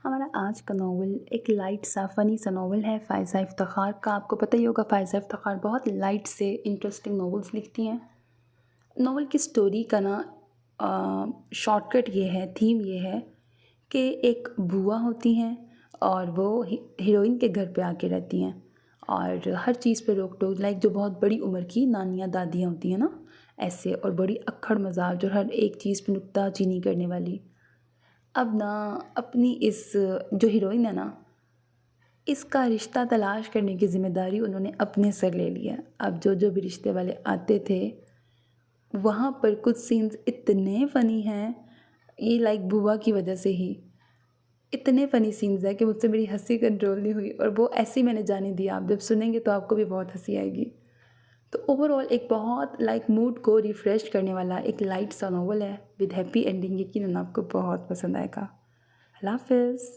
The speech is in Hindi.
हमारा आज का नावल एक लाइट सा फ़नी सा नावल है फ़ाइज़ा इफ्तेखार का। आपको पता ही होगा फ़ाइज़ा इफ्तेखार बहुत लाइट से इंटरेस्टिंग नावल्स लिखती हैं। नावल की स्टोरी का ना शॉर्टकट ये है, थीम ये है कि एक बुआ होती हैं और वो हीरोइन के घर पे आके रहती हैं और हर चीज़ पे रोक टोक, लाइक जो बहुत बड़ी उम्र की नानियाँ दादियाँ होती हैं ना, ऐसे, और बड़ी अक्खड़ मज़ाक जो हर एक चीज़ पे नुक्ताचीनी करने वाली। अब ना अपनी इस जो हीरोइन है ना, इसका रिश्ता तलाश करने की ज़िम्मेदारी उन्होंने अपने सर ले लिया। अब जो भी रिश्ते वाले आते थे, वहाँ पर कुछ सीन्स इतने फ़नी हैं, ये लाइक बुआ की वजह से ही इतने फ़नी सीन्स हैं कि मुझसे मेरी हँसी कंट्रोल नहीं हुई और वो ऐसे ही मैंने जाने दिया। आप जब सुनेंगे तो आपको भी बहुत हँसी आएगी। तो ओवरऑल एक बहुत लाइक मूड को रिफ़्रेश करने वाला एक लाइट सा नॉवल है विद हैप्पी एंडिंग। यकीनन आपको बहुत पसंद आएगा। अल्लाह हाफ़िज़।